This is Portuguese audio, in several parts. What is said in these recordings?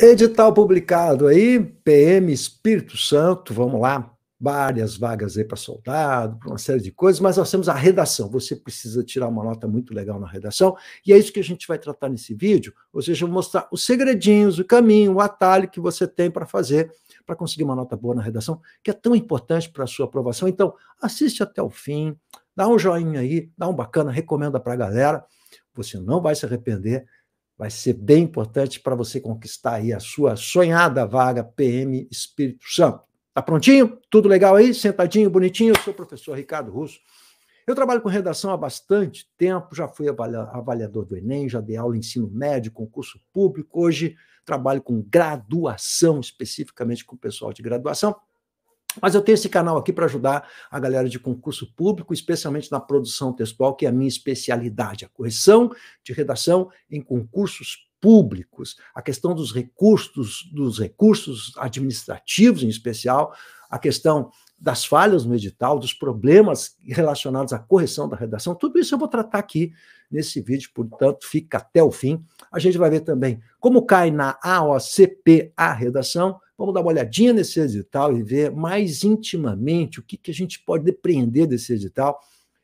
Edital publicado aí, PM Espírito Santo, vamos lá, várias vagas aí para soldado, para uma série de coisas, mas nós temos a redação. Você precisa tirar uma nota muito legal na redação, e é isso que a gente vai tratar nesse vídeo, ou seja, eu vou mostrar os segredinhos, o caminho, o atalho que você tem para fazer, para conseguir uma nota boa na redação, que é tão importante para a sua aprovação. Então, assiste até o fim, dá um joinha aí, dá um bacana, recomenda para a galera, você não vai se arrepender. Vai ser bem importante para você conquistar aí a sua sonhada vaga PM Espírito Santo. Tá prontinho? Tudo legal aí? Sentadinho, bonitinho? Eu sou o professor Ricardo Russo. Eu trabalho com redação há bastante tempo, já fui avaliador do Enem, já dei aula em ensino médio, concurso público, hoje trabalho com graduação, especificamente com o pessoal de graduação. Mas eu tenho esse canal aqui para ajudar a galera de concurso público, especialmente na produção textual, que é a minha especialidade, a correção de redação em concursos públicos, a questão dos recursos administrativos, em especial, a questão das falhas no edital, dos problemas relacionados à correção da redação, tudo isso eu vou tratar aqui nesse vídeo, portanto, fica até o fim. A gente vai ver também como cai na AOCP a redação. Vamos dar uma olhadinha nesse edital e ver mais intimamente o que a gente pode depreender desse edital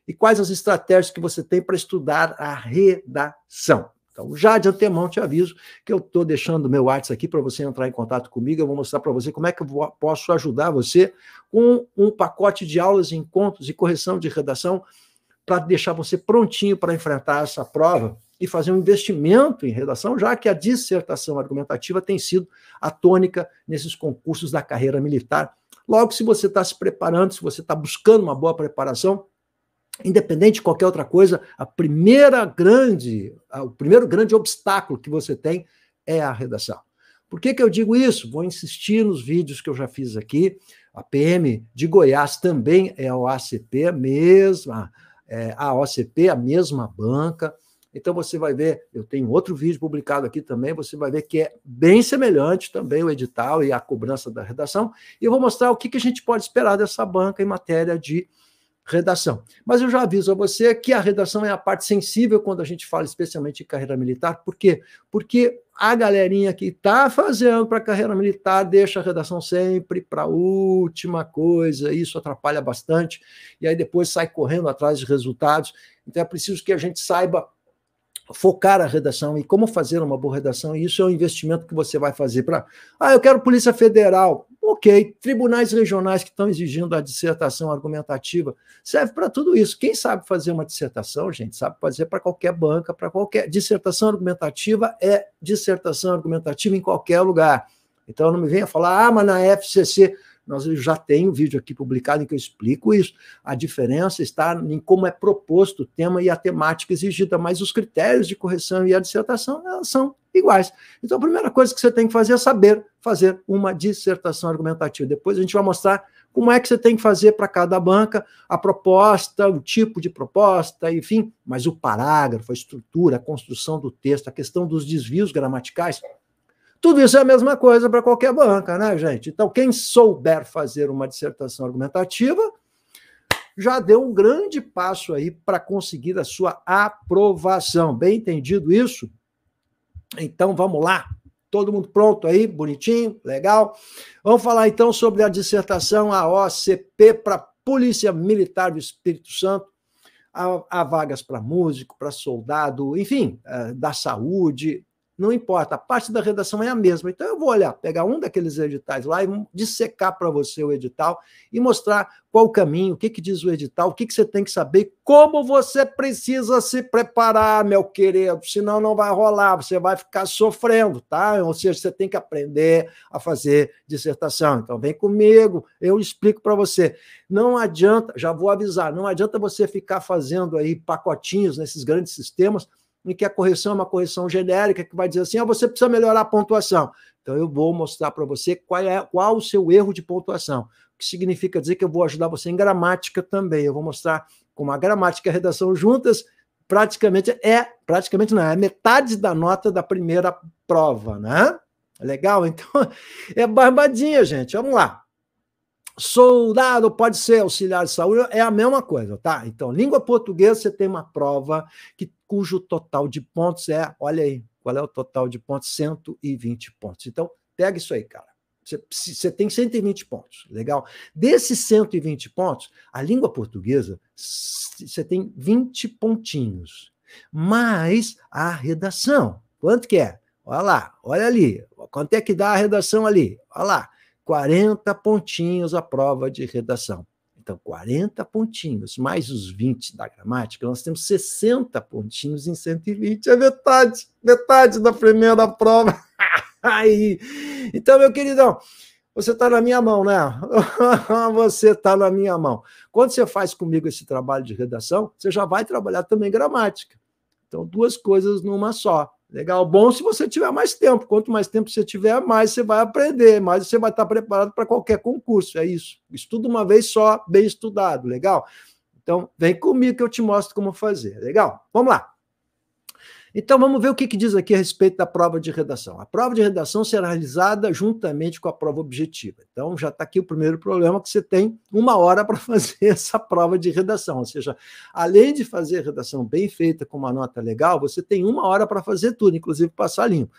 e quais as estratégias que você tem para estudar a redação. Então, já de antemão te aviso que eu estou deixando o meu WhatsApp aqui para você entrar em contato comigo, eu vou mostrar para você como é que eu posso ajudar você com um pacote de aulas, encontros e correção de redação para deixar você prontinho para enfrentar essa prova e fazer um investimento em redação, já que a dissertação argumentativa tem sido a tônica nesses concursos da carreira militar. Logo, se você está se preparando, se você está buscando uma boa preparação, independente de qualquer outra coisa, o primeiro grande obstáculo que você tem é a redação. Por que eu digo isso? Vou insistir nos vídeos que eu já fiz aqui. A PM de Goiás também é a OACP, a OCP, a mesma banca. Então você vai ver, eu tenho outro vídeo publicado aqui também, você vai ver que é bem semelhante também o edital e a cobrança da redação, e eu vou mostrar o que a gente pode esperar dessa banca em matéria de redação. Mas eu já aviso a você que a redação é a parte sensível quando a gente fala especialmente de carreira militar. Por quê? Porque a galerinha que está fazendo para a carreira militar deixa a redação sempre para a última coisa, isso atrapalha bastante, e aí depois sai correndo atrás de resultados. Então é preciso que a gente saiba focar a redação e como fazer uma boa redação, e isso é um investimento que você vai fazer para... eu quero Polícia Federal. Ok, tribunais regionais que estão exigindo a dissertação argumentativa, serve para tudo isso. Quem sabe fazer uma dissertação, gente, sabe fazer para qualquer banca, para qualquer... Dissertação argumentativa é dissertação argumentativa em qualquer lugar. Então não me venha falar, mas na FCC... Nós já tem um vídeo aqui publicado em que eu explico isso. A diferença está em como é proposto o tema e a temática exigida, mas os critérios de correção e a dissertação elas são iguais. Então, a primeira coisa que você tem que fazer é saber fazer uma dissertação argumentativa. Depois a gente vai mostrar como é que você tem que fazer para cada banca, a proposta, o tipo de proposta, enfim, mas o parágrafo, a estrutura, a construção do texto, a questão dos desvios gramaticais, tudo isso é a mesma coisa para qualquer banca, né, gente? Então, quem souber fazer uma dissertação argumentativa já deu um grande passo aí para conseguir a sua aprovação. Bem entendido isso? Então, vamos lá. Todo mundo pronto aí? Bonitinho? Legal? Vamos falar, então, sobre a dissertação AOCP para Polícia Militar do Espírito Santo. Há vagas para músico, para soldado, enfim, da saúde... Não importa, a parte da redação é a mesma. Então eu vou olhar, pegar um daqueles editais lá e dissecar para você o edital e mostrar qual o caminho, o que diz o edital, o que você tem que saber, como você precisa se preparar, meu querido, senão não vai rolar, você vai ficar sofrendo, tá? Ou seja, você tem que aprender a fazer dissertação. Então vem comigo, eu explico para você. Não adianta, já vou avisar, não adianta você ficar fazendo aí pacotinhos nesses grandes sistemas, em que a correção é uma correção genérica, que vai dizer assim, você precisa melhorar a pontuação. Então, eu vou mostrar para você qual o seu erro de pontuação, o que significa dizer que eu vou ajudar você em gramática também. Eu vou mostrar como a gramática e a redação juntas, praticamente não, é metade da nota da primeira prova, né? Legal? Então, é barbadinha, gente. Vamos lá. Soldado pode ser auxiliar de saúde, é a mesma coisa, tá? Então, língua portuguesa, você tem uma prova cujo total de pontos é, olha aí, Qual é o total de pontos? 120 pontos. Então, pega isso aí, cara. Você tem 120 pontos, legal? Desses 120 pontos, a língua portuguesa, você tem 20 pontinhos, mais a redação. Quanto que é? Olha lá, olha ali. Quanto é que dá a redação ali? Olha lá, 40 pontinhos a prova de redação. Então, 40 pontinhos, mais os 20 da gramática, nós temos 60 pontinhos em 120. É metade da primeira prova. Aí. Então, meu queridão, você está na minha mão, né? Você está na minha mão. Quando você faz comigo esse trabalho de redação, você já vai trabalhar também gramática. Então, duas coisas numa só. Legal? Bom se você tiver mais tempo. Quanto mais tempo você tiver, mais você vai aprender, mais você vai estar preparado para qualquer concurso. É isso. Estuda uma vez só, bem estudado. Legal? Então, vem comigo que eu te mostro como fazer. Legal? Vamos lá. Então, vamos ver o que diz aqui a respeito da prova de redação. A prova de redação será realizada juntamente com a prova objetiva. Então, já está aqui o primeiro problema, que você tem 1 hora para fazer essa prova de redação. Ou seja, além de fazer a redação bem feita, com uma nota legal, você tem 1 hora para fazer tudo, inclusive passar limpo.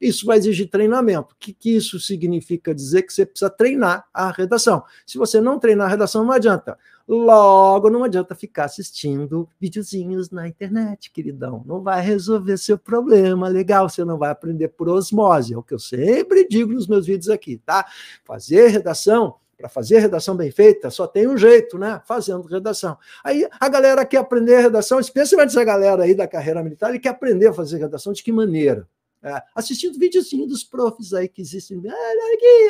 Isso vai exigir treinamento. O que isso significa? Dizer que você precisa treinar a redação. Se você não treinar a redação, não adianta. Logo, não adianta ficar assistindo videozinhos na internet, queridão. Não vai resolver seu problema, legal? Você não vai aprender por osmose. É o que eu sempre digo nos meus vídeos aqui, tá? Fazer redação, para fazer redação bem feita, só tem um jeito, né? Fazendo redação. Aí a galera quer aprender redação, especialmente essa galera aí da carreira militar, ele quer aprender a fazer redação de que maneira? Assistindo videozinho dos profs aí que existem.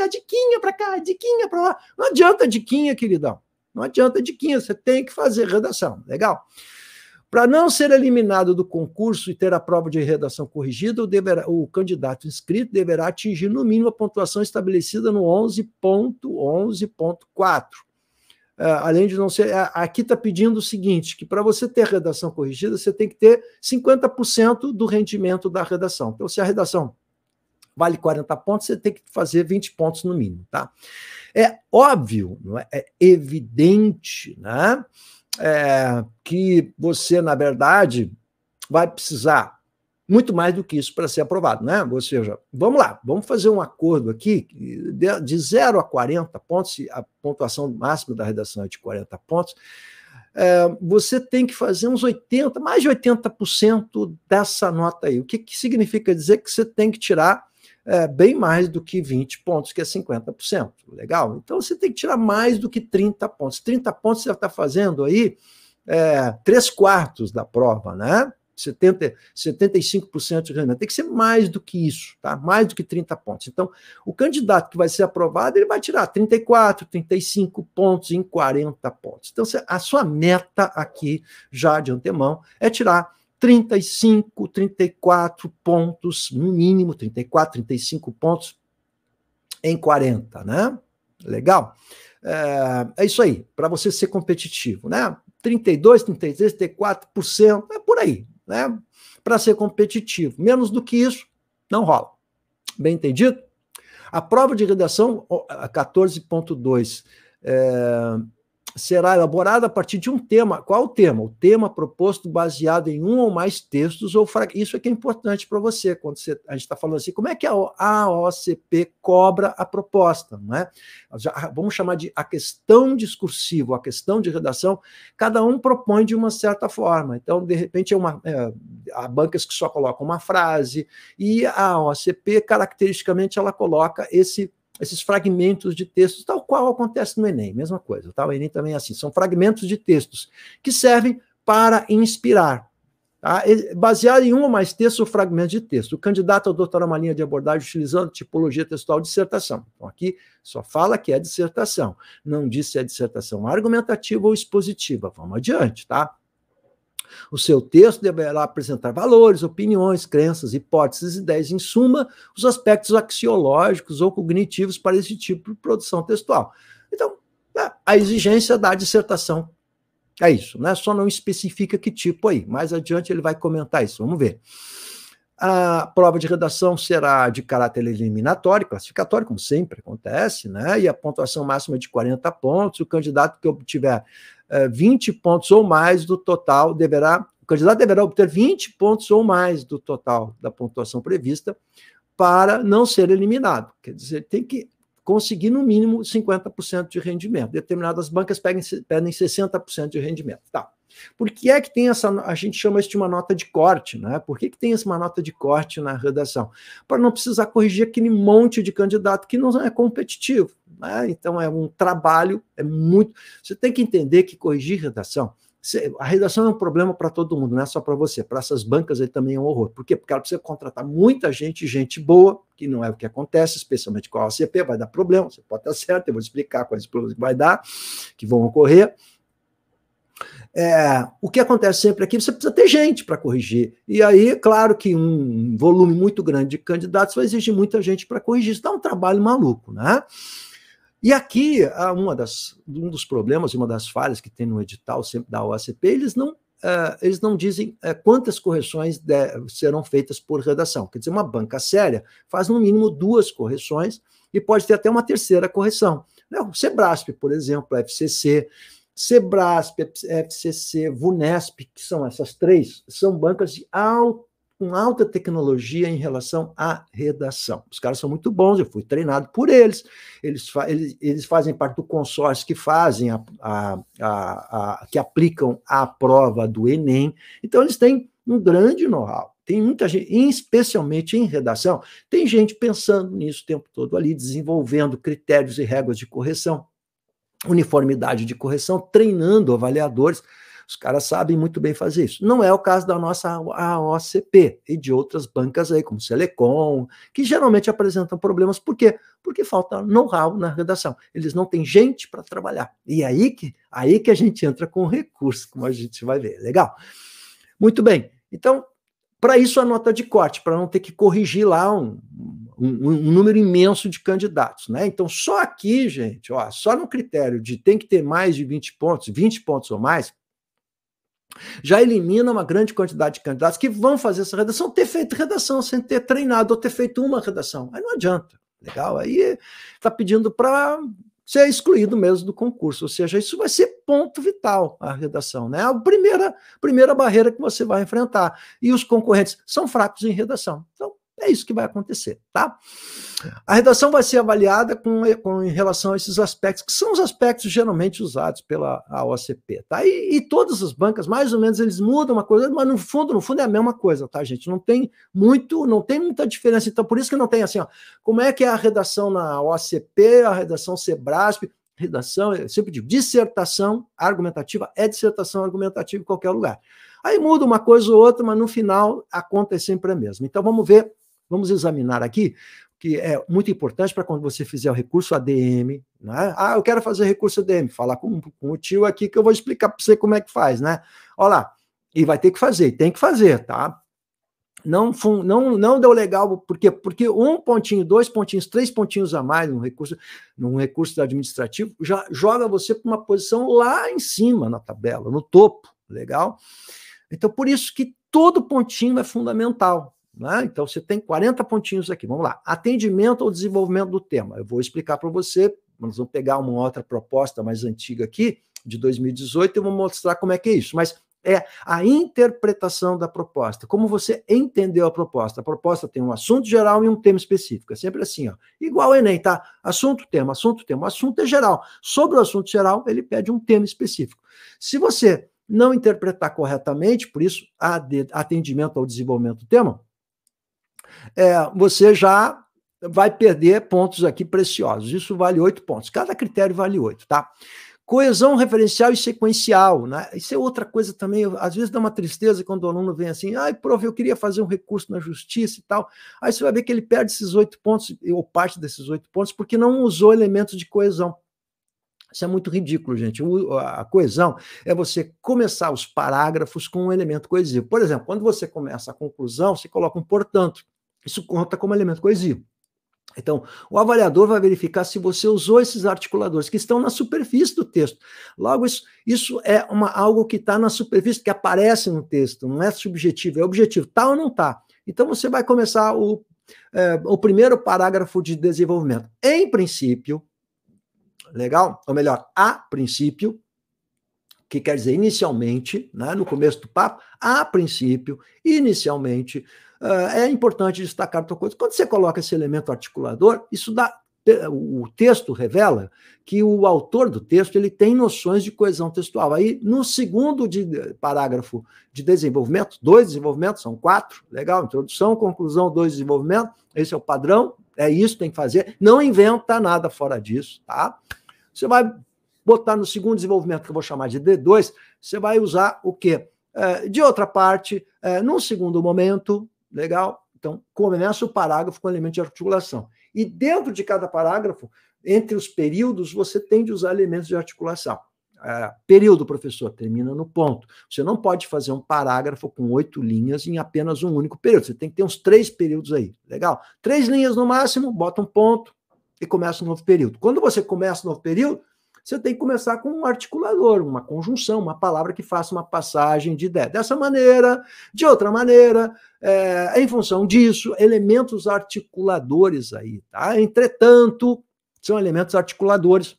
A diquinha para cá, a diquinha para lá. Não adianta diquinha, queridão. Não adianta diquinha, você tem que fazer redação. Legal? Para não ser eliminado do concurso e ter a prova de redação corrigida, o candidato inscrito deverá atingir no mínimo a pontuação estabelecida no 11.11.4. Além de não ser... Aqui está pedindo o seguinte, que para você ter redação corrigida, você tem que ter 50% do rendimento da redação. Então, se a redação vale 40 pontos, você tem que fazer 20 pontos no mínimo, tá? É óbvio, não é? É evidente, né? Que você, na verdade, vai precisar muito mais do que isso para ser aprovado, né? Ou seja, vamos lá, vamos fazer um acordo aqui, de 0 a 40 pontos, se a pontuação máxima da redação é de 40 pontos, você tem que fazer uns 80, mais de 80% dessa nota aí. O que significa dizer que você tem que tirar bem mais do que 20 pontos, que é 50%. Legal? Então, você tem que tirar mais do que 30 pontos. 30 pontos você está fazendo aí 3/4 da prova, né? 75% de rendimento. Tem que ser mais do que isso, tá? Mais do que 30 pontos. Então, o candidato que vai ser aprovado, ele vai tirar 34, 35 pontos em 40 pontos. Então, a sua meta aqui, já de antemão, é tirar 35, 34 pontos, no mínimo 34, 35 pontos em 40, né? Legal? É isso aí, para você ser competitivo, né? 32, 33, 34%, é por aí, né? Para ser competitivo. Menos do que isso, não rola. Bem entendido? A prova de redação, 14.2, será elaborada a partir de um tema. Qual o tema? O tema proposto baseado em um ou mais textos ou fragmentos. Isso é que é importante para você, quando a gente está falando assim, como é que a OCP cobra a proposta, não é? Vamos chamar de a questão discursiva, a questão de redação, cada um propõe de uma certa forma. Então, de repente, há bancas que só colocam uma frase, e a OCP, caracteristicamente, ela coloca esses fragmentos de textos, tal qual acontece no Enem, mesma coisa, tá? O Enem também é assim, são fragmentos de textos que servem para inspirar, tá? Baseado em um ou mais textos ou fragmentos de texto. O candidato adotará uma linha de abordagem utilizando tipologia textual de dissertação. Então, aqui só fala que é dissertação, não diz se é dissertação argumentativa ou expositiva. Vamos adiante, tá? O seu texto deverá apresentar valores, opiniões, crenças, hipóteses, ideias, em suma, os aspectos axiológicos ou cognitivos para esse tipo de produção textual. Então, a exigência da dissertação é isso, né? Só não especifica que tipo aí. Mais adiante ele vai comentar isso, vamos ver. A prova de redação será de caráter eliminatório, classificatório, como sempre acontece, né? E a pontuação máxima é de 40 pontos. O candidato que obtiver 20 pontos ou mais do total deverá o candidato deverá obter 20 pontos ou mais do total da pontuação prevista para não ser eliminado. Quer dizer, tem que conseguir no mínimo 50% de rendimento. Determinadas bancas pedem 60% de rendimento. Tá. Por que é que tem essa, a gente chama isso de uma nota de corte, né? Por que tem uma nota de corte na redação? Para não precisar corrigir aquele monte de candidato que não é competitivo, né? Então é um trabalho, é muito... Você tem que entender que corrigir redação, a redação é um problema para todo mundo, não é só para você. Para essas bancas ele também é um horror. Por quê? Porque ela precisa contratar muita gente, gente boa, que não é o que acontece, especialmente com a OCP, vai dar problema, você pode estar certo, eu vou explicar quais problemas que vai dar, que vão ocorrer. O que acontece sempre aqui, você precisa ter gente para corrigir. E aí, claro que um volume muito grande de candidatos vai exigir muita gente para corrigir. Isso dá um trabalho maluco, né? E aqui, um dos problemas, uma das falhas que tem no edital sempre da OACP, eles não dizem quantas correções serão feitas por redação. Quer dizer, uma banca séria faz no mínimo 2 correções e pode ter até uma terceira correção. O Sebrasp, por exemplo, a FCC, Sebrasp, FCC, VUNESP, que são essas 3, são bancas com alta tecnologia em relação à redação. Os caras são muito bons, eu fui treinado por eles. Eles fazem parte do consórcio que fazem que aplicam a prova do Enem. Então, eles têm um grande know-how. Tem muita gente, especialmente em redação, tem gente pensando nisso o tempo todo ali, desenvolvendo critérios e regras de correção, uniformidade de correção, treinando avaliadores. Os caras sabem muito bem fazer isso. Não é o caso da nossa AOCP e de outras bancas aí, como Selecom, que geralmente apresentam problemas. Por quê? Porque falta know-how na redação. Eles não têm gente para trabalhar. E aí que a gente entra com recurso, como a gente vai ver. Legal? Muito bem. Então, para isso a nota de corte, para não ter que corrigir lá um número imenso de candidatos, né? Então, só aqui, gente, só no critério de tem que ter mais de 20 pontos ou mais, já elimina uma grande quantidade de candidatos que vão fazer essa redação, ter feito redação sem ter treinado ou ter feito uma redação. Aí não adianta, legal? Aí está pedindo para ser excluído mesmo do concurso, ou seja, isso vai ser ponto vital, a redação, né? A primeira barreira que você vai enfrentar. E os concorrentes são fracos em redação. Então, é isso que vai acontecer, tá? A redação vai ser avaliada em relação a esses aspectos, que são os aspectos geralmente usados pela OCP, tá? E todas as bancas, mais ou menos, eles mudam uma coisa, mas no fundo é a mesma coisa, tá, gente? Não tem muita diferença. Então, por isso que não tem assim, como é que é a redação na OCP, a redação Sebrasp, redação, eu sempre digo, dissertação argumentativa é dissertação argumentativa em qualquer lugar. Aí muda uma coisa ou outra, mas no final a conta é sempre a mesma. Então, vamos examinar aqui, que é muito importante para quando você fizer o recurso ADM, né? Eu quero fazer recurso ADM, falar com o tio aqui que eu vou explicar para você como é que faz, né? Olha lá, e vai ter que fazer, tem que fazer, tá? Não deu legal, por quê? Porque 1 pontinho, 2 pontinhos, 3 pontinhos a mais num recurso administrativo já joga você para uma posição lá em cima na tabela, no topo, legal? Então, por isso que todo pontinho é fundamental, né? Então, você tem 40 pontinhos aqui. Vamos lá. Atendimento ao desenvolvimento do tema. Eu vou explicar para você. Nós vamos pegar uma outra proposta mais antiga aqui, de 2018, e eu vou mostrar como é que é isso. Mas é a interpretação da proposta. Como você entendeu a proposta. A proposta tem um assunto geral e um tema específico. É sempre assim, ó. Igual ao Enem, tá? Assunto, tema, assunto, tema. O assunto é geral. Sobre o assunto geral, ele pede um tema específico. Se você não interpretar corretamente, por isso, atendimento ao desenvolvimento do tema, você já vai perder pontos aqui preciosos. Isso vale 8 pontos. Cada critério vale 8, tá? Coesão referencial e sequencial, né? Isso é outra coisa também, às vezes dá uma tristeza quando o aluno vem assim, prof, eu queria fazer um recurso na justiça e tal. Aí você vai ver que ele perde esses 8 pontos, ou parte desses 8 pontos, porque não usou elementos de coesão. Isso é muito ridículo, gente. A coesão é você começar os parágrafos com um elemento coesivo. Por exemplo, quando você começa a conclusão, você coloca um portanto. Isso conta como elemento coesivo. Então, o avaliador vai verificar se você usou esses articuladores que estão na superfície do texto. Logo, isso é algo que está na superfície, que aparece no texto, não é subjetivo, é objetivo. Tá ou não tá? Então, você vai começar o primeiro parágrafo de desenvolvimento. Em princípio, legal? Ou melhor, a princípio, que quer dizer inicialmente, né, no começo do papo, a princípio, inicialmente, é importante destacar outra coisa. Quando você coloca esse elemento articulador, isso dá. O texto revela que o autor do texto ele tem noções de coesão textual. Aí, no segundo parágrafo de desenvolvimento, 2 desenvolvimentos, são 4, legal, introdução, conclusão, 2 desenvolvimento, esse é o padrão, é isso que tem que fazer, não inventa nada fora disso, tá? Você vai botar no segundo desenvolvimento, que eu vou chamar de D2, você vai usar o quê? De outra parte, num segundo momento, legal? Então, começa o parágrafo com elemento de articulação. E dentro de cada parágrafo, entre os períodos, você tem de usar elementos de articulação. Período, professor, termina no ponto. Você não pode fazer um parágrafo com 8 linhas em apenas um único período. Você tem que ter uns 3 períodos aí. Legal? 3 linhas no máximo, bota um ponto e começa um novo período. Quando você começa um novo período, você tem que começar com um articulador, uma conjunção, uma palavra que faça uma passagem de ideia. Dessa maneira, de outra maneira, em função disso, elementos articuladores aí, tá? Entretanto, são elementos articuladores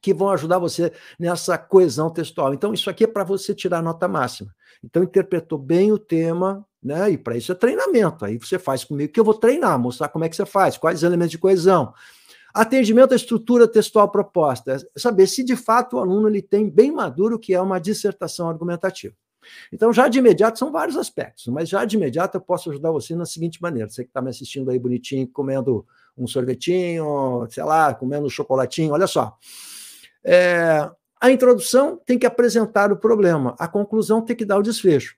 que vão ajudar você nessa coesão textual. Então, isso aqui é para você tirar nota máxima. Então, interpretou bem o tema, né? E para isso é treinamento. Aí você faz comigo que eu vou treinar, mostrar como é que você faz, quais elementos de coesão. Atendimento à estrutura textual proposta, saber se de fato o aluno ele tem bem maduro o que é uma dissertação argumentativa. Então, já de imediato, são vários aspectos, mas já de imediato eu posso ajudar você na seguinte maneira, você que está me assistindo aí bonitinho, comendo um sorvetinho, sei lá, comendo um chocolatinho, olha só. A introdução tem que apresentar o problema, a conclusão tem que dar o desfecho.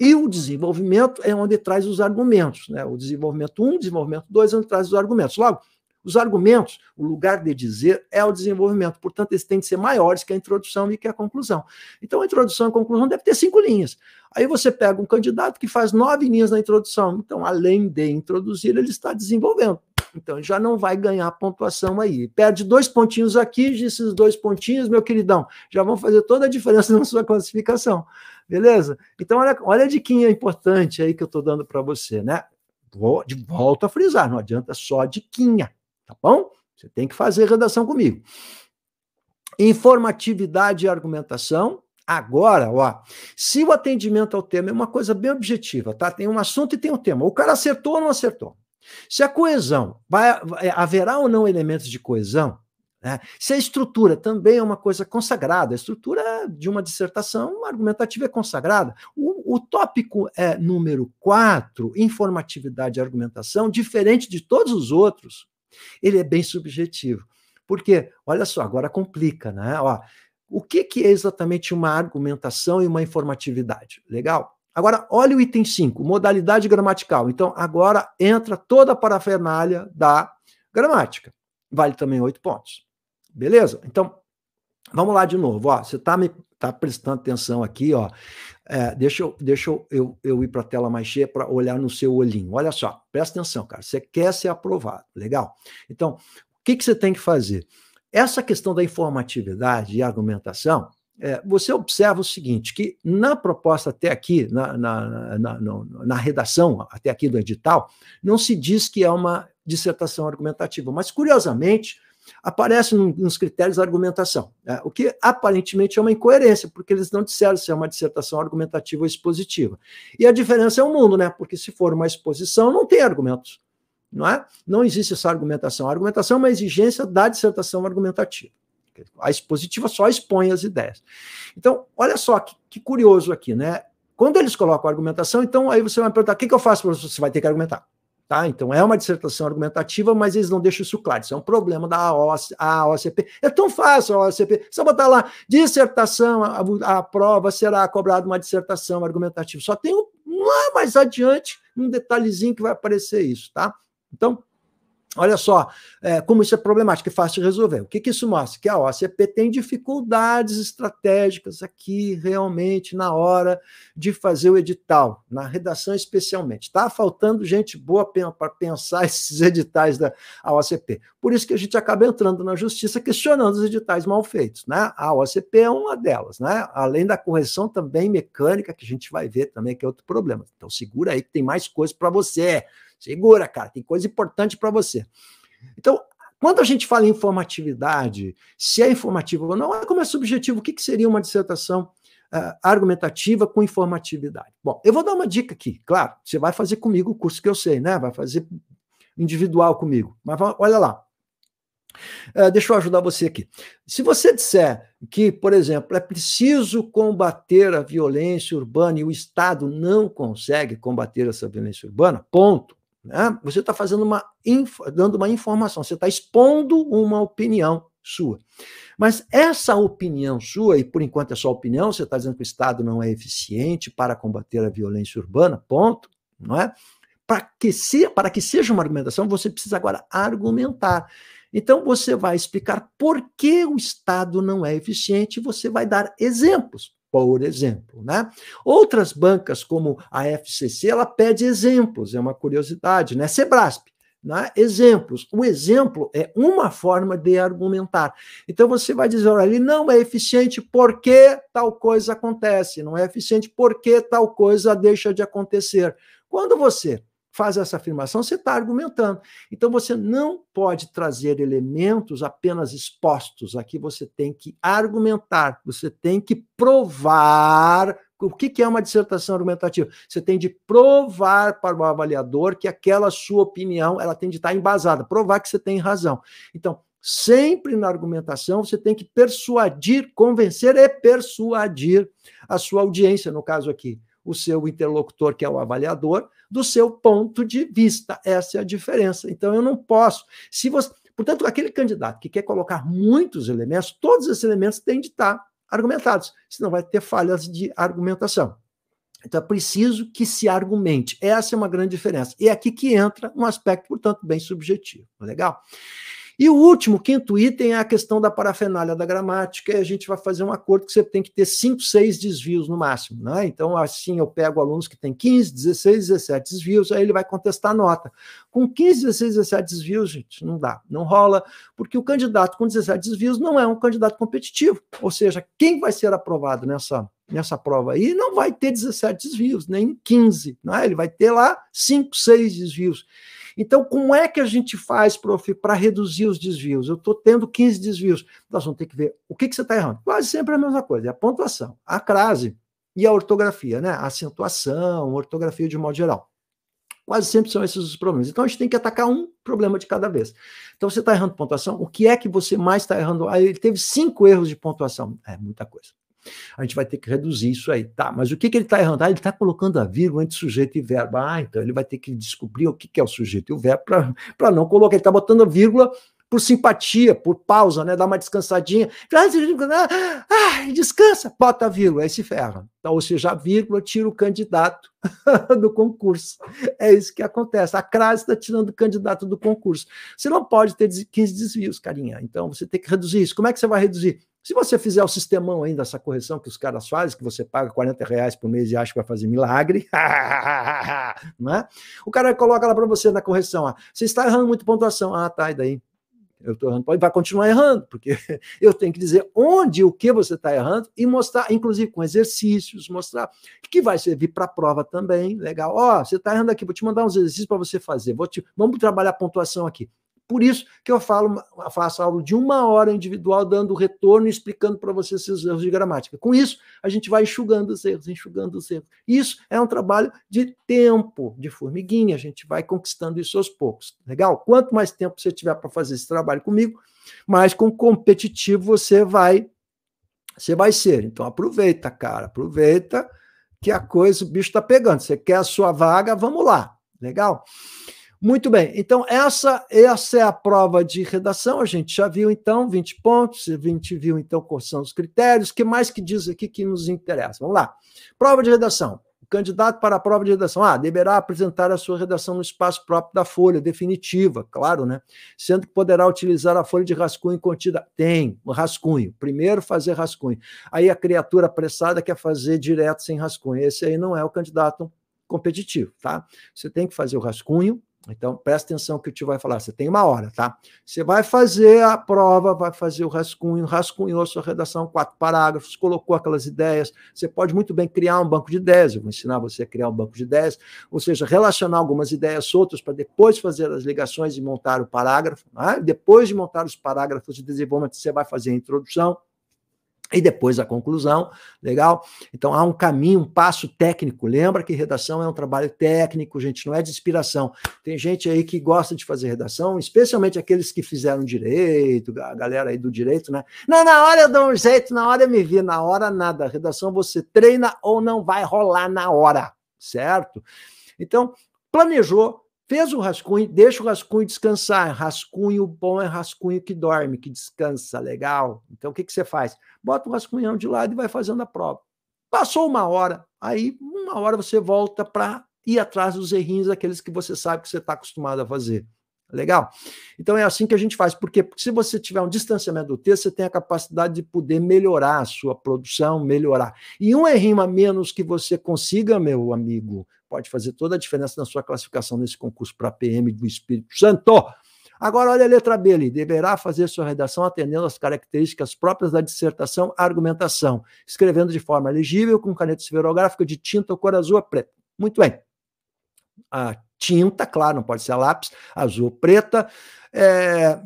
E o desenvolvimento é onde traz os argumentos, né? O desenvolvimento 1, desenvolvimento 2 é onde traz os argumentos. Logo, os argumentos, o lugar de dizer é o desenvolvimento, portanto, eles têm que ser maiores que a introdução e que a conclusão. Então, a introdução e a conclusão deve ter 5 linhas. Aí você pega um candidato que faz 9 linhas na introdução, então, além de introduzir, ele está desenvolvendo. Então, já não vai ganhar pontuação aí. Perde 2 pontinhos aqui, esses 2 pontinhos, meu queridão, já vão fazer toda a diferença na sua classificação. Beleza? Então, olha a diquinha importante aí que eu estou dando para você, né? Volto a frisar, não adianta só diquinha. Tá bom? Você tem que fazer redação comigo. Informatividade e argumentação. Agora, ó, se o atendimento ao tema é uma coisa bem objetiva, tá? Tem um assunto e tem um tema. O cara acertou ou não acertou? Se a coesão, haverá ou não elementos de coesão? Né? Se a estrutura também é uma coisa consagrada, a estrutura de uma dissertação argumentativa é consagrada. O tópico número 4, informatividade e argumentação, diferente de todos os outros, ele é bem subjetivo. Porque, olha só, agora complica, né? Ó, o que é exatamente uma argumentação e uma informatividade? Legal? Agora, olha o item 5, modalidade gramatical. Então, agora entra toda a parafernália da gramática. Vale também 8 pontos. Beleza? Então, vamos lá de novo. Ó, você está prestando atenção aqui, ó. Deixa eu ir para a tela mais cheia para olhar no seu olhinho. Olha só, presta atenção, cara. Você quer ser aprovado, legal? Então, o que você tem que fazer? Essa questão da informatividade e argumentação, você observa o seguinte, que na proposta até aqui, na redação até aqui do edital, não se diz que é uma dissertação argumentativa, mas, curiosamente, aparece nos critérios da argumentação, o que aparentemente é uma incoerência, porque eles não disseram se é uma dissertação argumentativa ou expositiva. E a diferença é o mundo, né? Porque se for uma exposição, não tem argumentos, não é? Não existe essa argumentação. A argumentação é uma exigência da dissertação argumentativa. A expositiva só expõe as ideias. Então, olha só que curioso aqui, né? Quando eles colocam a argumentação, então aí você vai me perguntar, o que eu faço, professor? Você vai ter que argumentar. Tá? Então, é uma dissertação argumentativa, mas eles não deixam isso claro. Isso é um problema da AOCP. É tão fácil a AOCP. Só botar lá, dissertação, a prova será cobrada uma dissertação argumentativa. Só tem lá mais adiante um detalhezinho que vai aparecer isso, tá? Então, olha só como isso é problemático e fácil de resolver. O que isso mostra? Que a OCP tem dificuldades estratégicas aqui, realmente, na hora de fazer o edital, na redação especialmente. Está faltando gente boa para pensar esses editais da OCP. Por isso que a gente acaba entrando na justiça questionando os editais mal feitos, né? A OCP é uma delas, né? Além da correção também mecânica, que a gente vai ver também, que é outro problema. Então, segura aí que tem mais coisa para você. Segura, cara, tem coisa importante para você. Então, Quando a gente fala em informatividade, se é informativo ou não, como é subjetivo, o que seria uma dissertação argumentativa com informatividade? Bom, eu vou dar uma dica aqui, claro, você vai fazer comigo o curso que eu sei, né? Vai fazer individual comigo, mas olha lá. Deixa eu ajudar você aqui. Se você disser que, por exemplo, é preciso combater a violência urbana e o Estado não consegue combater essa violência urbana, ponto. Né? Você está dando uma informação, você está expondo uma opinião sua. Mas essa opinião sua, e por enquanto é só opinião, você está dizendo que o Estado não é eficiente para combater a violência urbana, ponto, não é? Para que seja uma argumentação, você precisa agora argumentar. Então, você vai explicar por que o Estado não é eficiente e você vai dar exemplos, por exemplo. Né? Outras bancas, como a FCC, ela pede exemplos, é uma curiosidade, né? Sebrasp, né? Exemplos. O exemplo é uma forma de argumentar. Então, você vai dizer, olha, ele não é eficiente porque tal coisa acontece, não é eficiente porque tal coisa deixa de acontecer. Quando você faz essa afirmação, você está argumentando. Então, você não pode trazer elementos apenas expostos. Aqui você tem que argumentar, você tem que provar. O que é uma dissertação argumentativa? Você tem de provar para o avaliador que aquela sua opinião ela tem de estar embasada, provar que você tem razão. Então, sempre na argumentação, você tem que persuadir, convencer e persuadir a sua audiência, no caso aqui, o seu interlocutor, que é o avaliador, do seu ponto de vista. Essa é a diferença. Então, eu não posso. Portanto, aquele candidato que quer colocar muitos elementos, todos esses elementos têm de estar argumentados, senão vai ter falhas de argumentação. Então, é preciso que se argumente. Essa é uma grande diferença. E é aqui que entra um aspecto, portanto, bem subjetivo. Legal? E o último, quinto item, é a questão da parafernália da gramática, e a gente vai fazer um acordo que você tem que ter 5, 6 desvios no máximo. Né? Então, assim, eu pego alunos que têm 15, 16, 17 desvios, aí ele vai contestar a nota. Com 15, 16, 17 desvios, gente, não dá, não rola, porque o candidato com 17 desvios não é um candidato competitivo. Ou seja, quem vai ser aprovado nessa prova aí não vai ter 17 desvios, nem 15. Né? Ele vai ter lá 5, 6 desvios. Então, como é que a gente faz, prof, para reduzir os desvios? Eu estou tendo 15 desvios. Nós vamos ter que ver o que você está errando. Quase sempre é a mesma coisa, é a pontuação, a crase e a ortografia, né? A acentuação, a ortografia de modo geral. Quase sempre são esses os problemas. Então, a gente tem que atacar um problema de cada vez. Então, você está errando pontuação, o que é que você mais está errando? Aí ele teve 5 erros de pontuação. É muita coisa. A gente vai ter que reduzir isso aí. Tá, mas o que ele está errando? Ele está colocando a vírgula entre sujeito e verbo. Então ele vai ter que descobrir o que é o sujeito e o verbo para não colocar. Ele está botando a vírgula por simpatia, por pausa, né? Dá uma descansadinha. Descansa, bota a vírgula, aí se ferra. Então, ou seja, a vírgula tira o candidato do concurso. É isso que acontece. A crase está tirando o candidato do concurso. Você não pode ter 15 desvios, carinha. Então, você tem que reduzir isso. Como é que você vai reduzir? Se você fizer o sistemão ainda, essa correção que os caras fazem, que você paga R$40 por mês e acha que vai fazer milagre, não é? O cara coloca lá para você na correção, você está errando muito pontuação. Tá, e daí? Eu estou errando. Vai continuar errando, porque eu tenho que dizer onde e o que você está errando e mostrar, inclusive com exercícios, mostrar que vai servir para a prova também. Legal. Você está errando aqui, vou te mandar uns exercícios para você fazer. Vamos trabalhar a pontuação aqui. Por isso que eu faço aula de 1 hora individual, dando retorno e explicando para você esses erros de gramática. Com isso, a gente vai enxugando os erros, enxugando os erros. Isso é um trabalho de tempo, de formiguinha, a gente vai conquistando isso aos poucos. Legal? Quanto mais tempo você tiver para fazer esse trabalho comigo, mais competitivo você vai ser. Então, aproveita, cara, aproveita que a coisa, o bicho está pegando. Você quer a sua vaga, vamos lá. Legal? Muito bem, então essa é a prova de redação, a gente já viu então 20 pontos, a gente viu então quais são os critérios, o que mais que diz aqui que nos interessa? Vamos lá, prova de redação, o candidato para a prova de redação, deverá apresentar a sua redação no espaço próprio da folha, definitiva, claro, né? Sendo que poderá utilizar a folha de rascunho contida, tem, o rascunho, primeiro fazer rascunho, aí a criatura apressada quer fazer direto sem rascunho, esse aí não é o candidato competitivo, tá? Você tem que fazer o rascunho, Então, presta atenção que o tio vai falar. Você tem 1 hora, tá? Você vai fazer a prova, vai fazer o rascunho, rascunhou a sua redação, 4 parágrafos, colocou aquelas ideias. Você pode muito bem criar um banco de ideias. Eu vou ensinar você a criar um banco de ideias, ou seja, relacionar algumas ideias soltas para depois fazer as ligações e montar o parágrafo. Né? Depois de montar os parágrafos de desenvolvimento, você vai fazer a introdução. E depois a conclusão, legal? Então há um caminho, um passo técnico. Lembra que redação é um trabalho técnico, gente, não é de inspiração. Tem gente aí que gosta de fazer redação, especialmente aqueles que fizeram direito, a galera aí do direito, né? Não, na hora eu dou um jeito, na hora eu me vi, na hora nada. A redação você treina ou não vai rolar na hora, certo? Então, planejou, fez o rascunho, deixa o rascunho descansar. Rascunho bom é rascunho que dorme, que descansa, legal. Então, o que você faz? Bota o rascunhão de lado e vai fazendo a prova. Passou 1 hora, aí 1 hora você volta para ir atrás dos errinhos, aqueles que você sabe que você está acostumado a fazer. Legal? Então, é assim que a gente faz. Por quê? Porque se você tiver um distanciamento do texto, você tem a capacidade de poder melhorar a sua produção, melhorar. E um errinho a menos que você consiga, meu amigo, pode fazer toda a diferença na sua classificação nesse concurso para PM do Espírito Santo. Agora, olha a letra B ali. Deverá fazer sua redação atendendo às características próprias da dissertação, argumentação, escrevendo de forma legível, com caneta esferográfica de tinta ou cor azul ou preta. Muito bem. A tinta, claro, não pode ser a lápis, azul ou preta.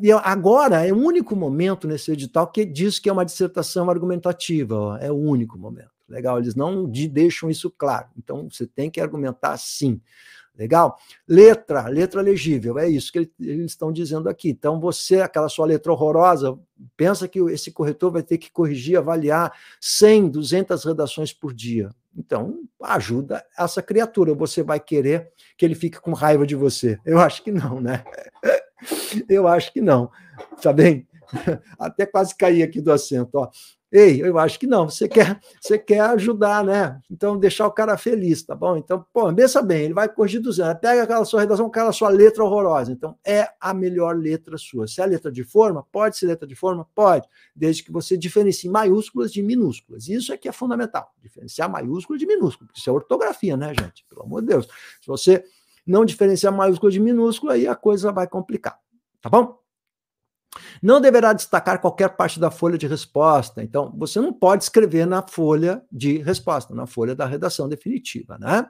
E agora é o único momento nesse edital que diz que é uma dissertação argumentativa. Ó, é o único momento. Legal? Eles não deixam isso claro. Então, você tem que argumentar sim. Legal? Letra legível, é isso que eles estão dizendo aqui. Então, você, aquela sua letra horrorosa, pensa que esse corretor vai ter que corrigir, avaliar 100, 200 redações por dia. Então, ajuda essa criatura. Você vai querer que ele fique com raiva de você? Eu acho que não, né? Eu acho que não. Tá bem? Até quase caí aqui do assento, ó. Ei, eu acho que não, você quer ajudar, né? Então, deixar o cara feliz, tá bom? Então, pô, pensa bem, ele vai corrigir do zero, pega aquela sua redação, aquela sua letra horrorosa. Então, é a melhor letra sua. Se é a letra de forma, pode ser letra de forma? Pode, desde que você diferencie maiúsculas de minúsculas. Isso é que é fundamental, diferenciar maiúsculas de minúsculas, porque isso é ortografia, né, gente? Pelo amor de Deus. Se você não diferenciar maiúscula de minúscula, aí a coisa vai complicar, tá bom? Não deverá destacar qualquer parte da folha de resposta. Então, você não pode escrever na folha de resposta, na folha da redação definitiva, né?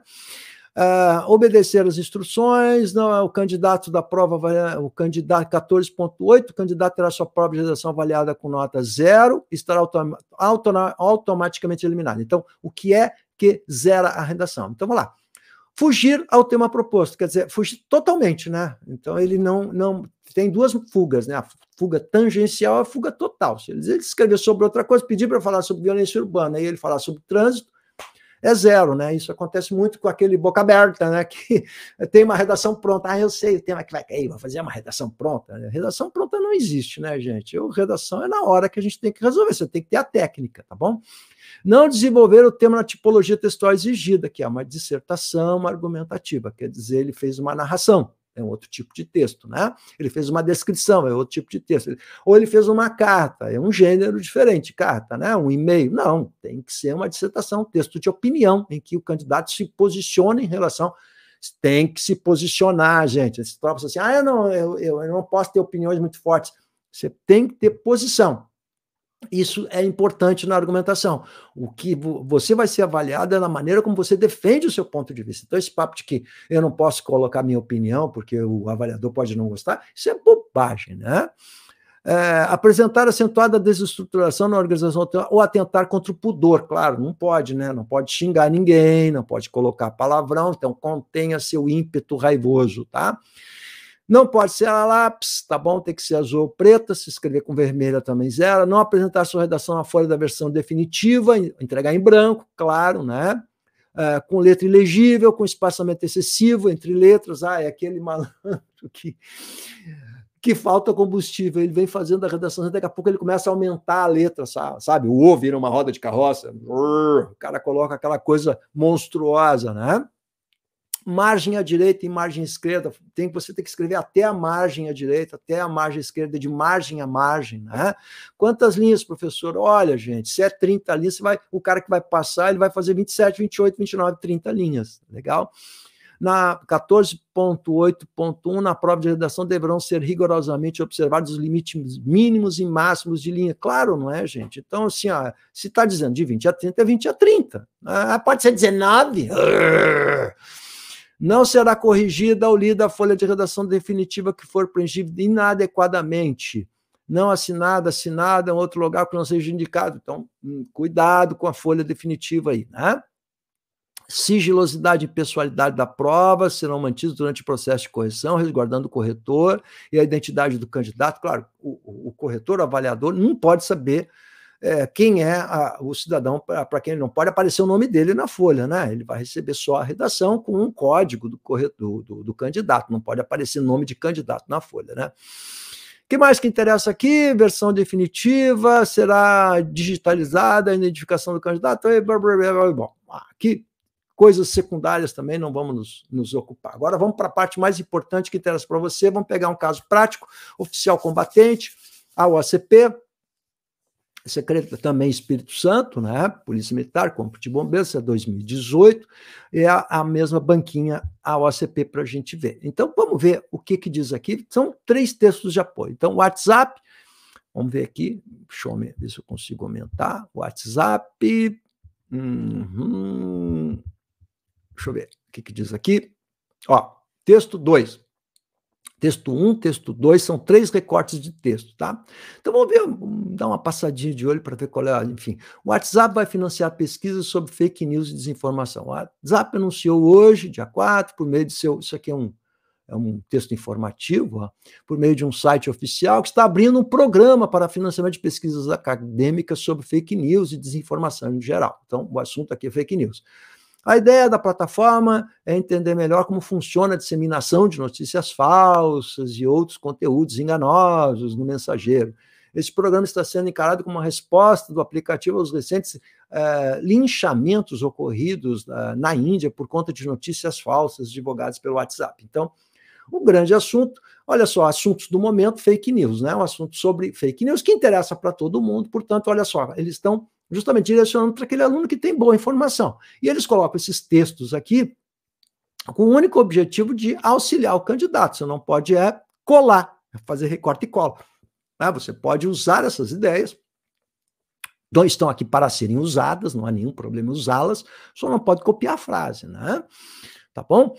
Obedecer às instruções, não, o candidato da prova, o candidato 14.8, o candidato terá sua prova de redação avaliada com nota 0, estará automaticamente eliminado. Então, o que é que zera a redação? Então, vamos lá. Fugir ao tema proposto, quer dizer, fugir totalmente, né? Então, ele não tem 2 fugas, né? A fuga tangencial e a fuga total. Se ele escrever sobre outra coisa, pedir para falar sobre violência urbana e ele falar sobre trânsito, é 0, né? Isso acontece muito com aquele boca aberta, né? Que tem uma redação pronta. Eu sei o tema que vai cair, vou fazer uma redação pronta. Redação pronta não existe, né, gente? Redação é na hora que a gente tem que resolver, você tem que ter a técnica, tá bom? Não desenvolver o tema na tipologia textual exigida, que é uma dissertação argumentativa, quer dizer, ele fez uma narração, é um outro tipo de texto, né? Ele fez uma descrição, é outro tipo de texto. Ou ele fez uma carta, é um gênero diferente, carta, né? Um e-mail. Não, tem que ser uma dissertação, um texto de opinião, em que o candidato se posiciona em relação. Tem que se posicionar, gente. Esse troço assim, eu não posso ter opiniões muito fortes. Você tem que ter posição. Isso é importante na argumentação. O que você vai ser avaliado é na maneira como você defende o seu ponto de vista. Então, esse papo de que eu não posso colocar minha opinião porque o avaliador pode não gostar, isso é bobagem, né? Apresentar acentuada desestruturação na organização ou atentar contra o pudor, claro, não pode, né? Não pode xingar ninguém, não pode colocar palavrão, então contenha seu ímpeto raivoso, tá? Não pode ser a lápis, tá bom? Tem que ser azul ou preta, se escrever com vermelha também 0. Não apresentar sua redação na folha da versão definitiva, entregar em branco, claro, né? Com letra ilegível, com espaçamento excessivo entre letras. É aquele malandro que falta combustível. Ele vem fazendo a redação, daqui a pouco ele começa a aumentar a letra, sabe? O O vira uma roda de carroça, o cara coloca aquela coisa monstruosa, né? Margem à direita e margem à esquerda, você tem que escrever até a margem à direita, até a margem à esquerda, de margem a margem, né? Quantas linhas, professor? Olha, gente, se é 30 linhas, o cara que vai passar, ele vai fazer 27, 28, 29, 30 linhas, legal? Na 14.8.1, na prova de redação, deverão ser rigorosamente observados os limites mínimos e máximos de linha. Claro, não é, gente? Então, assim, ó, se está dizendo de 20 a 30, é 20 a 30. Pode ser 19. Não será corrigida ou lida a folha de redação definitiva que for preenchida inadequadamente. Não assinada em outro lugar que não seja indicado. Então, cuidado com a folha definitiva aí, né? Sigilosidade e pessoalidade da prova serão mantidos durante o processo de correção, resguardando o corretor e a identidade do candidato. Claro, o corretor, o avaliador, não pode saber quem é o cidadão, para quem não pode aparecer o nome dele na folha, né? Ele vai receber só a redação com um código do corretor, do candidato, não pode aparecer nome de candidato na folha, né? O que mais que interessa aqui? Versão definitiva, será digitalizada a identificação do candidato. Bom, aqui coisas secundárias também não vamos nos ocupar. Agora vamos para a parte mais importante que interessa para você. Vamos pegar um caso prático, oficial combatente, a OACP, secreta também Espírito Santo, né? Polícia Militar, Corpo de Bombeiros, isso é 2018, é a mesma banquinha, a OACP, para a gente ver. Então, vamos ver o que diz aqui. São 3 textos de apoio. Então, WhatsApp, vamos ver aqui, deixa eu ver se eu consigo aumentar. WhatsApp, deixa eu ver o que diz aqui. Ó, texto 2. Texto 1, texto 2, são 3 recortes de texto, tá? Então vamos ver, vamos dar uma passadinha de olho para ver qual é, enfim. O WhatsApp vai financiar pesquisas sobre fake news e desinformação. O WhatsApp anunciou hoje, dia 4, por meio de isso aqui é um texto informativo, ó, por meio de um site oficial, que está abrindo um programa para financiamento de pesquisas acadêmicas sobre fake news e desinformação em geral. Então, o assunto aqui é fake news. A ideia da plataforma é entender melhor como funciona a disseminação de notícias falsas e outros conteúdos enganosos no mensageiro. Esse programa está sendo encarado como uma resposta do aplicativo aos recentes linchamentos ocorridos na Índia por conta de notícias falsas divulgadas pelo WhatsApp. Então, o grande assunto, olha só, assuntos do momento, fake news, né? Um assunto sobre fake news que interessa para todo mundo, portanto, olha só, eles estão justamente direcionando para aquele aluno que tem boa informação. E eles colocam esses textos aqui com o único objetivo de auxiliar o candidato. Você não pode colar, fazer recorte e cola. Você pode usar essas ideias, então estão aqui para serem usadas, não há nenhum problema usá-las, só não pode copiar a frase, né? Tá bom?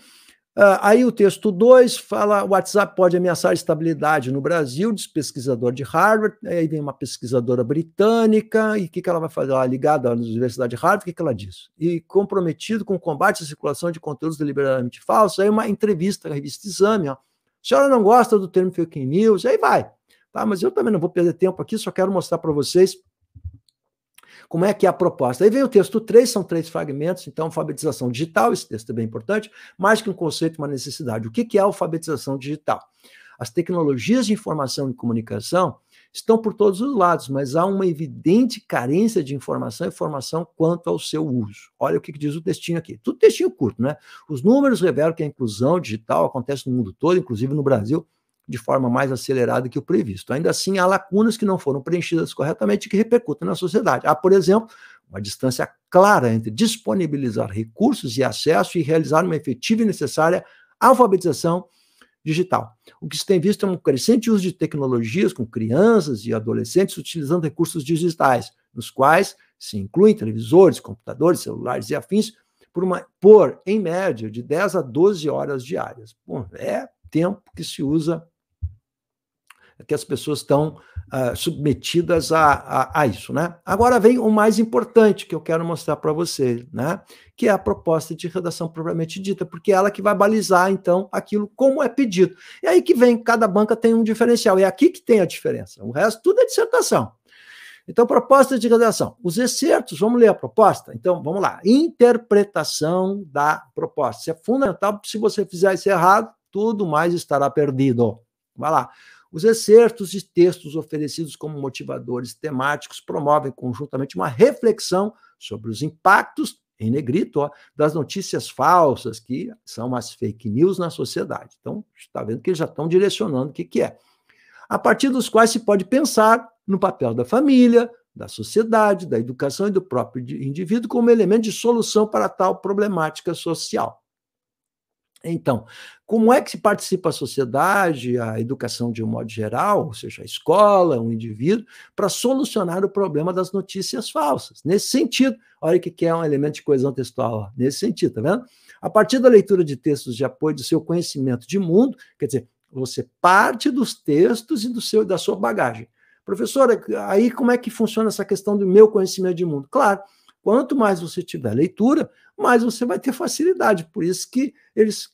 Aí o texto 2 fala: o WhatsApp pode ameaçar a estabilidade no Brasil, diz pesquisador de Harvard. Aí vem uma pesquisadora britânica, e o que ela vai fazer? Ela ligada à Universidade de Harvard, o que ela diz? E comprometido com o combate à circulação de conteúdos deliberadamente falsos. Aí uma entrevista à revista Exame, ó. A senhora não gosta do termo fake news? Aí vai. Tá? Mas eu também não vou perder tempo aqui, só quero mostrar para vocês como é que é a proposta. Aí vem o texto 3, são 3 fragmentos, então alfabetização digital, esse texto é bem importante, mais que um conceito, uma necessidade. O que é a alfabetização digital? As tecnologias de informação e comunicação estão por todos os lados, mas há uma evidente carência de informação e formação quanto ao seu uso. Olha o que diz o textinho aqui. Tudo textinho curto, né? Os números revelam que a inclusão digital acontece no mundo todo, inclusive no Brasil, de forma mais acelerada que o previsto. Ainda assim, há lacunas que não foram preenchidas corretamente e que repercutem na sociedade. Há, por exemplo, uma distância clara entre disponibilizar recursos e acesso e realizar uma efetiva e necessária alfabetização digital. O que se tem visto é um crescente uso de tecnologias com crianças e adolescentes utilizando recursos digitais, nos quais se incluem televisores, computadores, celulares e afins, por em média, de 10 a 12 horas diárias. Bom, é tempo que se usa, que as pessoas estão submetidas a isso, né? Agora vem o mais importante que eu quero mostrar para você, né? Que é a proposta de redação propriamente dita, porque é ela que vai balizar, então, aquilo como é pedido. E aí que vem, cada banca tem um diferencial, é aqui que tem a diferença. O resto tudo é dissertação. Então, proposta de redação. Os excertos, vamos ler a proposta? Então, vamos lá. Interpretação da proposta. Isso é fundamental, porque se você fizer isso errado, tudo mais estará perdido. Vai lá. Os excertos de textos oferecidos como motivadores temáticos promovem conjuntamente uma reflexão sobre os impactos, em negrito, das notícias falsas, que são as fake news na sociedade. Então, está vendo que eles já estão direcionando o que é. A partir dos quais se pode pensar no papel da família, da sociedade, da educação e do próprio indivíduo como elemento de solução para tal problemática social. Então, como é que se participa a sociedade, a educação de um modo geral, ou seja, a escola, um indivíduo, para solucionar o problema das notícias falsas? Nesse sentido, olha o que é um elemento de coesão textual, ó, nesse sentido, tá vendo? A partir da leitura de textos de apoio do seu conhecimento de mundo, quer dizer, você parte dos textos e da sua bagagem. Professora, aí como é que funciona essa questão do meu conhecimento de mundo? Claro, quanto mais você tiver leitura, mais você vai ter facilidade. Por isso que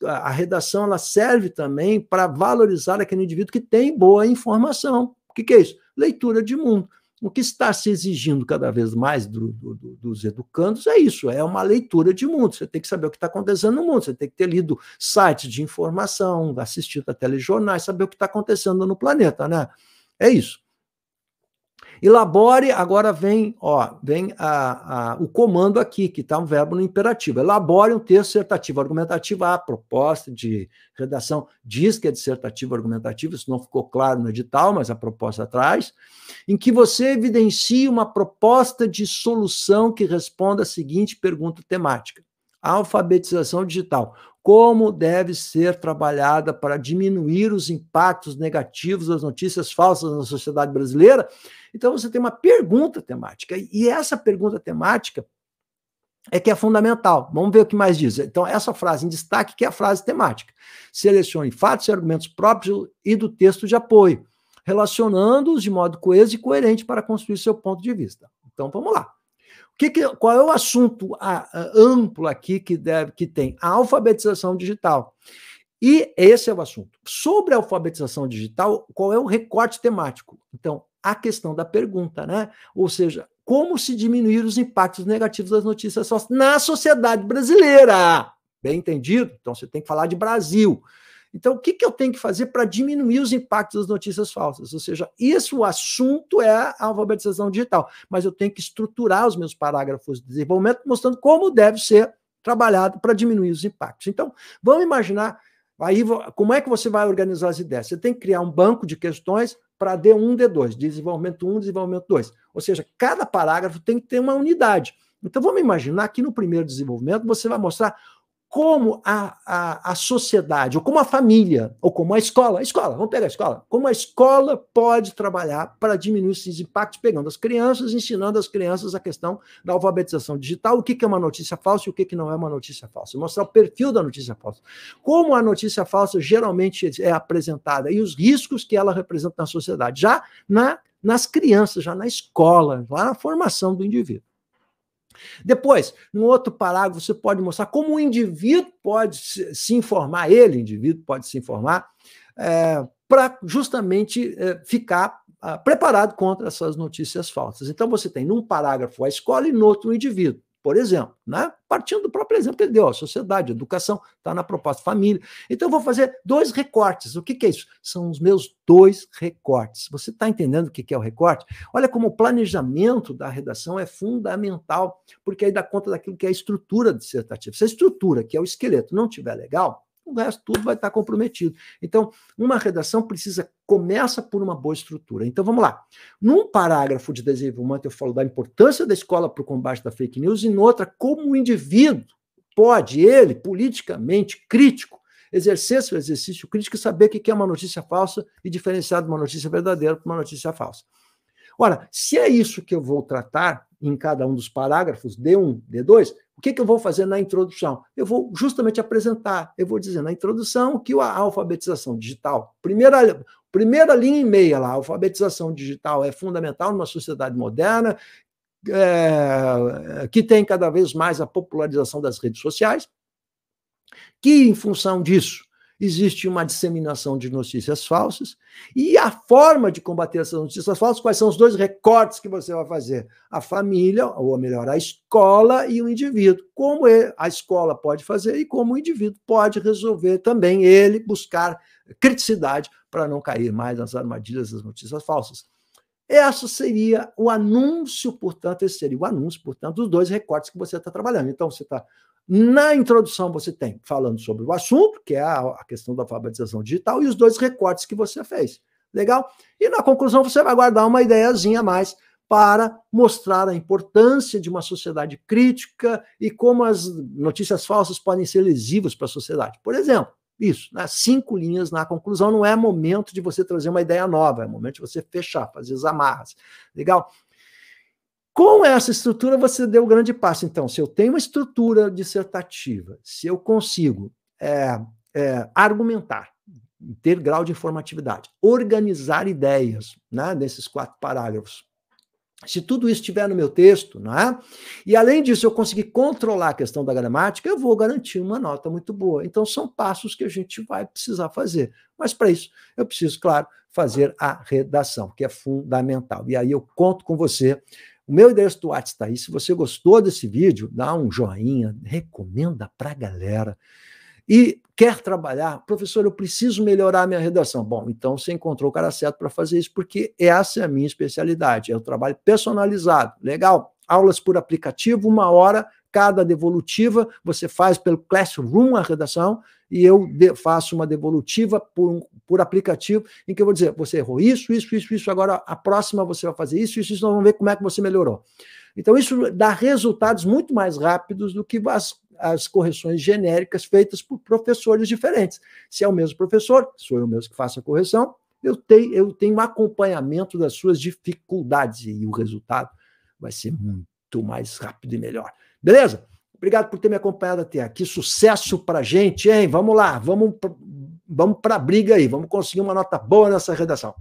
a redação ela serve também para valorizar aquele indivíduo que tem boa informação. O que é isso? Leitura de mundo. O que está se exigindo cada vez mais dos educandos é isso, é uma leitura de mundo. Você tem que saber o que está acontecendo no mundo, você tem que ter lido sites de informação, assistido a telejornais, saber o que está acontecendo no planeta, né? É isso. Elabore, agora vem o comando aqui, que está um verbo no imperativo. Elabore um texto dissertativo argumentativo. A proposta de redação diz que é dissertativo argumentativo, isso não ficou claro no edital, mas a proposta traz, em que você evidencie uma proposta de solução que responda a seguinte pergunta temática. Alfabetização digital. Como deve ser trabalhada para diminuir os impactos negativos das notícias falsas na sociedade brasileira? Então, você tem uma pergunta temática, e essa pergunta temática é que é fundamental. Vamos ver o que mais diz. Então, essa frase em destaque que é a frase temática. Selecione fatos e argumentos próprios e do texto de apoio, relacionando-os de modo coeso e coerente para construir seu ponto de vista. Então, vamos lá. Qual é o assunto amplo aqui que tem? A alfabetização digital. E esse é o assunto. Sobre a alfabetização digital, qual é o recorte temático? Então, a questão da pergunta, né? Ou seja, como se diminuir os impactos negativos das notícias falsas na sociedade brasileira? Bem entendido? Então, você tem que falar de Brasil. Então, o que eu tenho que fazer para diminuir os impactos das notícias falsas? Ou seja, o assunto é a alfabetização digital, mas eu tenho que estruturar os meus parágrafos de desenvolvimento mostrando como deve ser trabalhado para diminuir os impactos. Então, vamos imaginar, aí, como é que você vai organizar as ideias? Você tem que criar um banco de questões para D1, D2, desenvolvimento 1, desenvolvimento 2. Ou seja, cada parágrafo tem que ter uma unidade. Então, vamos imaginar que no primeiro desenvolvimento você vai mostrar como a sociedade, ou como a família, ou como a escola, vamos pegar a escola, como a escola pode trabalhar para diminuir esses impactos, pegando as crianças, ensinando as crianças a questão da alfabetização digital, o que é uma notícia falsa e o que não é uma notícia falsa, mostrar o perfil da notícia falsa, como a notícia falsa geralmente é apresentada e os riscos que ela representa na sociedade, já nas crianças, já na escola, lá na formação do indivíduo. Depois, no outro parágrafo, você pode mostrar como o indivíduo pode se informar, indivíduo pode se informar, para justamente ficar preparado contra essas notícias falsas. Então, você tem num parágrafo a escola e no outro o indivíduo, por exemplo, né? Partindo do próprio exemplo que ele deu, a sociedade, a educação, está na proposta família. Então, eu vou fazer 2 recortes. O que é isso? São os meus 2 recortes. Você está entendendo o que é o recorte? Olha como o planejamento da redação é fundamental, porque aí dá conta daquilo que é a estrutura dissertativa. Se a estrutura, que é o esqueleto, não estiver legal, o resto tudo vai estar comprometido. Então, uma redação começa por uma boa estrutura. Então, vamos lá. Num parágrafo de desenvolvimento, eu falo da importância da escola para o combate da fake news, e noutra, como o indivíduo pode, ele, politicamente crítico, exercer seu exercício crítico e saber o que é uma notícia falsa e diferenciar de uma notícia verdadeira para uma notícia falsa. Ora, se é isso que eu vou tratar em cada um dos parágrafos, D1, D2, o que eu vou fazer na introdução? Eu vou justamente apresentar, eu vou dizer na introdução que a alfabetização digital, primeira linha e meia lá, a alfabetização digital é fundamental numa sociedade moderna, que tem cada vez mais a popularização das redes sociais, que em função disso existe uma disseminação de notícias falsas, e a forma de combater essas notícias falsas, quais são os 2 recortes que você vai fazer? A família, ou melhor, a escola e o indivíduo. Como a escola pode fazer e como o indivíduo pode resolver também, ele buscar criticidade para não cair mais nas armadilhas das notícias falsas. Esse seria o anúncio, portanto, dos 2 recortes que você está trabalhando. Então, você está na introdução, você tem falando sobre o assunto, que é a questão da alfabetização digital, e os 2 recortes que você fez. Legal? E na conclusão, você vai guardar uma ideiazinha a mais para mostrar a importância de uma sociedade crítica e como as notícias falsas podem ser lesivas para a sociedade. Por exemplo, isso, né? 5 linhas na conclusão, não é momento de você trazer uma ideia nova, é momento de você fechar, fazer as amarras. Legal? Com essa estrutura, você deu o grande passo. Então, se eu tenho uma estrutura dissertativa, se eu consigo argumentar, ter grau de informatividade, organizar ideias, né, nesses 4 parágrafos, se tudo isso estiver no meu texto, não é? E além disso, eu conseguir controlar a questão da gramática, eu vou garantir uma nota muito boa. Então, são passos que a gente vai precisar fazer. Mas, para isso, eu preciso, claro, fazer a redação, que é fundamental. E aí eu conto com você. O meu endereço do WhatsApp está aí. Se você gostou desse vídeo, dá um joinha, recomenda para a galera. E quer trabalhar, professor, eu preciso melhorar a minha redação. Bom, então você encontrou o cara certo para fazer isso, porque essa é a minha especialidade, é o trabalho personalizado. Legal? Aulas por aplicativo, 1 hora cada devolutiva, você faz pelo Classroom a redação, e eu faço uma devolutiva por aplicativo, em que eu vou dizer, você errou isso, agora a próxima você vai fazer isso, nós vamos ver como é que você melhorou. Então, isso dá resultados muito mais rápidos do que as correções genéricas feitas por professores diferentes. Se é o mesmo professor, sou eu mesmo que faço a correção, eu tenho um acompanhamento das suas dificuldades e o resultado vai ser muito mais rápido e melhor. Beleza? Obrigado por ter me acompanhado até aqui. Sucesso pra gente, hein? Vamos lá, vamos para a briga aí, vamos conseguir uma nota boa nessa redação.